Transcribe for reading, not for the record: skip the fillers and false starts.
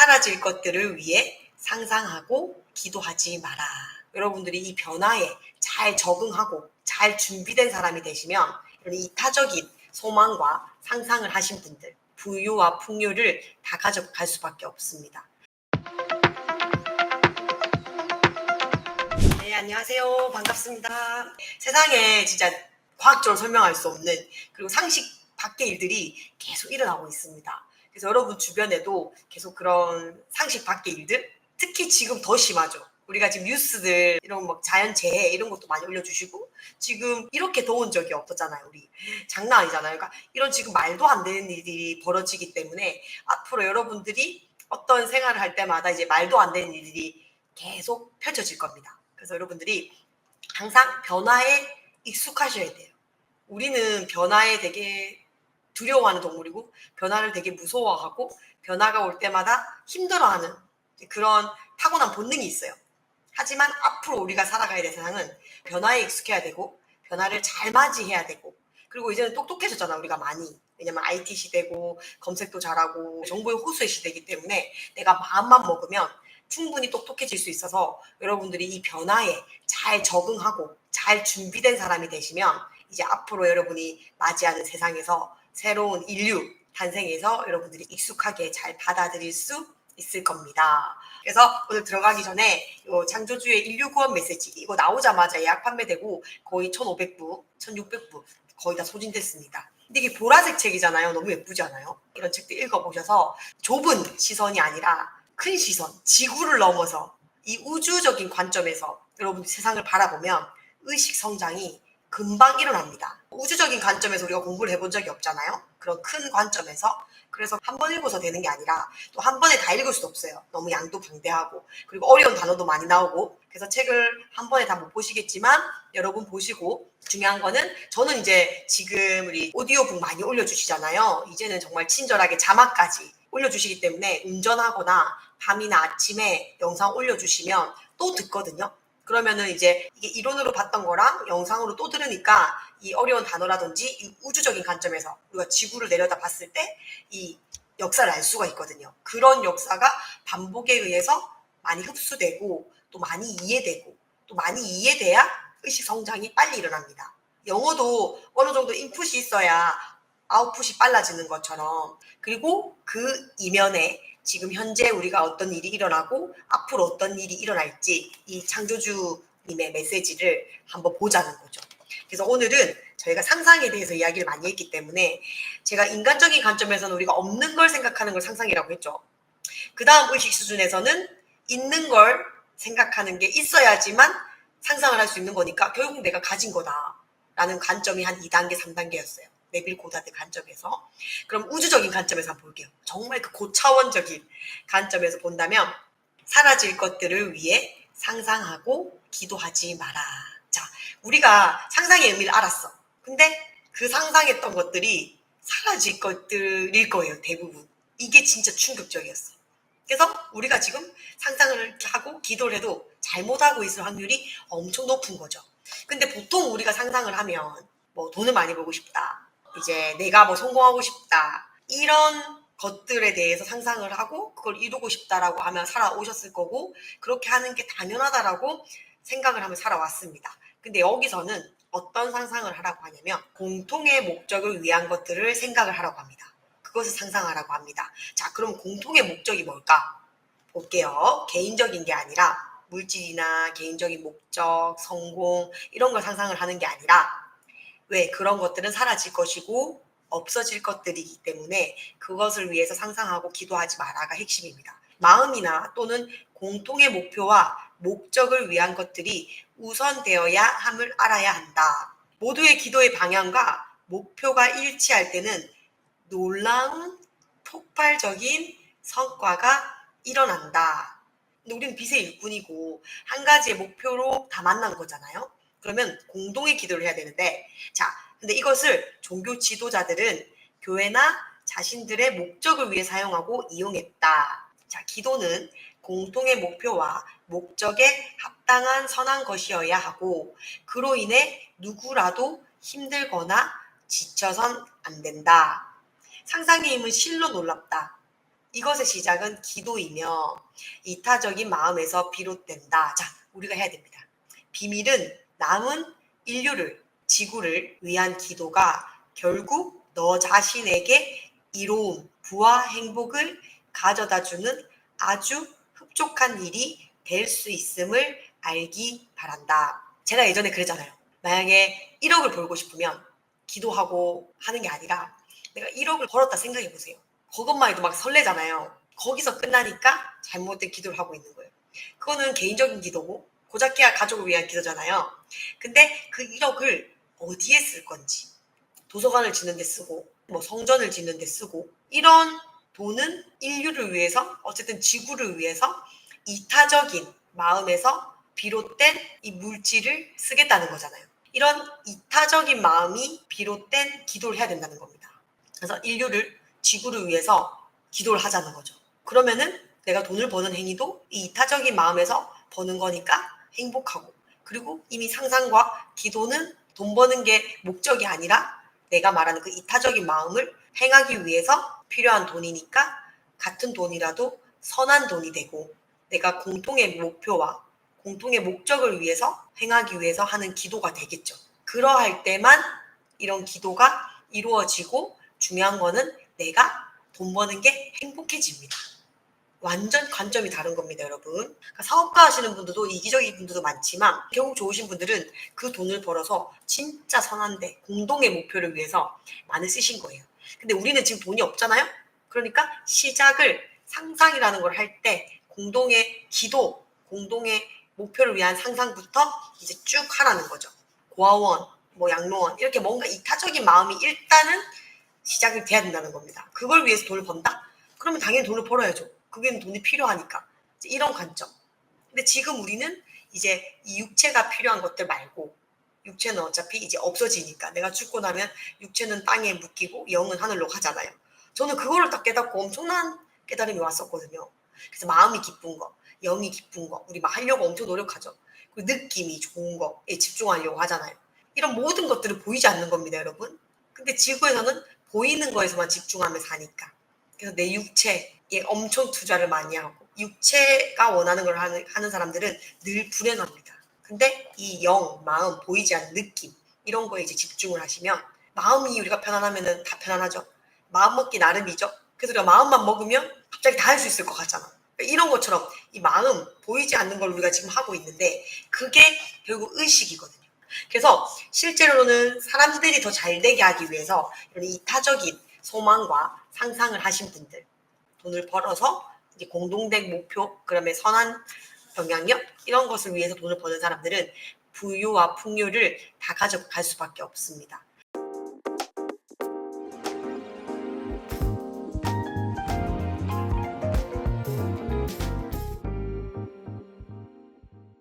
사라질 것들을 위해 상상하고 기도하지 마라. 여러분들이 이 변화에 잘 적응하고 잘 준비된 사람이 되시면 이런 이타적인 소망과 상상을 하신 분들, 부유와 풍요를 다 가져갈 수밖에 없습니다. 네, 안녕하세요. 반갑습니다. 세상에 진짜 과학적으로 설명할 수 없는, 그리고 상식 밖의 일들이 계속 일어나고 있습니다. 그래서 여러분 주변에도 계속 그런 상식 밖의 일들, 특히 지금 더 심하죠. 우리가 지금 뉴스들, 이런 뭐 자연재해 이런 것도 많이 올려주시고, 지금 이렇게 더운 적이 없었잖아요. 우리 장난 아니잖아요. 그러니까 이런 지금 말도 안 되는 일들이 벌어지기 때문에 앞으로 여러분들이 어떤 생활을 할 때마다 이제 말도 안 되는 일들이 계속 펼쳐질 겁니다. 그래서 여러분들이 항상 변화에 익숙하셔야 돼요. 우리는 변화에 되게 두려워하는 동물이고, 변화를 되게 무서워하고, 변화가 올 때마다 힘들어하는 그런 타고난 본능이 있어요. 하지만 앞으로 우리가 살아가야 될 세상은 변화에 익숙해야 되고, 변화를 잘 맞이해야 되고, 그리고 이제는 똑똑해졌잖아, 우리가 많이. 왜냐면 IT 시대고, 검색도 잘하고, 정보의 호수의 시대이기 때문에 내가 마음만 먹으면 충분히 똑똑해질 수 있어서, 여러분들이 이 변화에 잘 적응하고 잘 준비된 사람이 되시면 이제 앞으로 여러분이 맞이하는 세상에서 새로운 인류 탄생해서 여러분들이 익숙하게 잘 받아들일 수 있을 겁니다. 그래서 오늘 들어가기 전에 이 창조주의 인류 구원 메시지, 이거 나오자마자 예약 판매되고 거의 1,500부, 1,600부 거의 다 소진됐습니다. 근데 이게 보라색 책이잖아요. 너무 예쁘지 않아요? 이런 책도 읽어보셔서 좁은 시선이 아니라 큰 시선, 지구를 넘어서 이 우주적인 관점에서 여러분 세상을 바라보면 의식 성장이 금방 일어납니다. 우주적인 관점에서 우리가 공부를 해본 적이 없잖아요. 그런 큰 관점에서. 그래서 한 번 읽어서 되는 게 아니라 또 한 번에 다 읽을 수도 없어요. 너무 양도 방대하고, 그리고 어려운 단어도 많이 나오고. 그래서 책을 한 번에 다 못 보시겠지만 여러분 보시고, 중요한 거는 저는 이제 지금 우리 오디오북 많이 올려주시잖아요. 이제는 정말 친절하게 자막까지 올려주시기 때문에 운전하거나 밤이나 아침에 영상 올려주시면 또 듣거든요. 그러면은 이제 이게 이론으로 봤던 거랑 영상으로 또 들으니까 이 어려운 단어라든지 이 우주적인 관점에서 우리가 지구를 내려다 봤을 때 이 역사를 알 수가 있거든요. 그런 역사가 반복에 의해서 많이 흡수되고 또 많이 이해되고, 또 많이 이해돼야 의식 성장이 빨리 일어납니다. 영어도 어느 정도 인풋이 있어야 아웃풋이 빨라지는 것처럼, 그리고 그 이면에 지금 현재 우리가 어떤 일이 일어나고 앞으로 어떤 일이 일어날지 이 창조주님의 메시지를 한번 보자는 거죠. 그래서 오늘은 저희가 상상에 대해서 이야기를 많이 했기 때문에, 제가 인간적인 관점에서는 우리가 없는 걸 생각하는 걸 상상이라고 했죠. 그 다음 의식 수준에서는 있는 걸 생각하는 게 있어야지만 상상을 할 수 있는 거니까 결국 내가 가진 거다라는 관점이 한 2단계, 3단계였어요. 네빌 고다드 관점에서. 그럼 우주적인 관점에서 한번 볼게요. 정말 그 고차원적인 관점에서 본다면, 사라질 것들을 위해 상상하고 기도하지 마라. 자, 우리가 상상의 의미를 알았어. 근데 그 상상했던 것들이 사라질 것들일 거예요, 대부분. 이게 진짜 충격적이었어. 그래서 우리가 지금 상상을 하고 기도를 해도 잘못하고 있을 확률이 엄청 높은 거죠. 근데 보통 우리가 상상을 하면 뭐 돈을 많이 벌고 싶다, 이제 내가 뭐 성공하고 싶다, 이런 것들에 대해서 상상을 하고 그걸 이루고 싶다라고 하면 살아오셨을 거고, 그렇게 하는 게 당연하다라고 생각을 하면 살아왔습니다. 근데 여기서는 어떤 상상을 하라고 하냐면 공통의 목적을 위한 것들을 생각을 하라고 합니다. 그것을 상상하라고 합니다. 자, 그럼 공통의 목적이 뭘까? 볼게요. 개인적인 게 아니라 물질이나 개인적인 목적, 성공, 이런 걸 상상을 하는 게 아니라, 왜? 그런 것들은 사라질 것이고 없어질 것들이기 때문에 그것을 위해서 상상하고 기도하지 마라가 핵심입니다. 마음이나 또는 공통의 목표와 목적을 위한 것들이 우선되어야 함을 알아야 한다. 모두의 기도의 방향과 목표가 일치할 때는 놀라운 폭발적인 성과가 일어난다. 근데 우리는 빛의 일꾼이고 한 가지의 목표로 다 만난 거잖아요. 그러면 공동의 기도를 해야 되는데, 자, 근데 이것을 종교 지도자들은 교회나 자신들의 목적을 위해 사용하고 이용했다. 자, 기도는 공통의 목표와 목적에 합당한 선한 것이어야 하고, 그로 인해 누구라도 힘들거나 지쳐선 안 된다. 상상의 힘은 실로 놀랍다. 이것의 시작은 기도이며 이타적인 마음에서 비롯된다. 자, 우리가 해야 됩니다. 비밀은 남은 인류를, 지구를 위한 기도가 결국 너 자신에게 이로움, 부와 행복을 가져다주는 아주 흡족한 일이 될 수 있음을 알기 바란다. 제가 예전에 그랬잖아요. 만약에 1억을 벌고 싶으면 기도하고 하는 게 아니라 내가 1억을 벌었다 생각해 보세요. 그것만 해도 막 설레잖아요. 거기서 끝나니까 잘못된 기도를 하고 있는 거예요. 그거는 개인적인 기도고 고작해야 가족을 위한 기도잖아요. 근데 그 1억을 어디에 쓸 건지, 도서관을 짓는 데 쓰고 뭐 성전을 짓는 데 쓰고, 이런 돈은 인류를 위해서, 어쨌든 지구를 위해서 이타적인 마음에서 비롯된 이 물질을 쓰겠다는 거잖아요. 이런 이타적인 마음이 비롯된 기도를 해야 된다는 겁니다. 그래서 인류를, 지구를 위해서 기도를 하자는 거죠. 그러면은 내가 돈을 버는 행위도 이 이타적인 마음에서 버는 거니까 행복하고, 그리고 이미 상상과 기도는 돈 버는 게 목적이 아니라 내가 말하는 그 이타적인 마음을 행하기 위해서 필요한 돈이니까 같은 돈이라도 선한 돈이 되고, 내가 공통의 목표와 공통의 목적을 위해서 행하기 위해서 하는 기도가 되겠죠. 그러할 때만 이런 기도가 이루어지고, 중요한 거는 내가 돈 버는 게 행복해집니다. 완전 관점이 다른 겁니다, 여러분. 그러니까 사업가 하시는 분들도 이기적인 분들도 많지만 결국 좋으신 분들은 그 돈을 벌어서 진짜 선한데 공동의 목표를 위해서 많이 쓰신 거예요. 근데 우리는 지금 돈이 없잖아요. 그러니까 시작을, 상상이라는 걸 할 때 공동의 기도, 공동의 목표를 위한 상상부터 이제 쭉 하라는 거죠. 고아원, 뭐 양로원, 이렇게 뭔가 이타적인 마음이 일단은 시작이 돼야 된다는 겁니다. 그걸 위해서 돈을 번다? 그러면 당연히 돈을 벌어야죠. 그게 돈이 필요하니까. 이런 관점. 근데 지금 우리는 이제 이 육체가 필요한 것들 말고, 육체는 어차피 이제 없어지니까, 내가 죽고 나면 육체는 땅에 묶이고 영은 하늘로 가잖아요. 저는 그거를 딱 깨닫고 엄청난 깨달음이 왔었거든요. 그래서 마음이 기쁜 거, 영이 기쁜 거, 우리 막 하려고 엄청 노력하죠. 그리고 느낌이 좋은 거에 집중하려고 하잖아요. 이런 모든 것들은 보이지 않는 겁니다, 여러분. 근데 지구에서는 보이는 거에서만 집중하며 사니까. 그래서 내 육체에 엄청 투자를 많이 하고, 육체가 원하는 걸 하는 사람들은 늘 불행합니다. 근데 이 영, 마음, 보이지 않는 느낌, 이런 거에 이제 집중을 하시면, 마음이 우리가 편안하면 다 편안하죠. 마음 먹기 나름이죠. 그래서 우리가 마음만 먹으면 갑자기 다 할 수 있을 것 같잖아. 그러니까 이런 것처럼 이 마음, 보이지 않는 걸 우리가 지금 하고 있는데, 그게 결국 의식이거든요. 그래서 실제로는 사람들이 더 잘 되게 하기 위해서 이런 이타적인 소망과 상상을 하신 분들, 돈을 벌어서 이제 공동된 목표, 그다음에 선한 영향력, 이런 것을 위해서 돈을 버는 사람들은 부유와 풍요를 다 가져갈 수밖에 없습니다.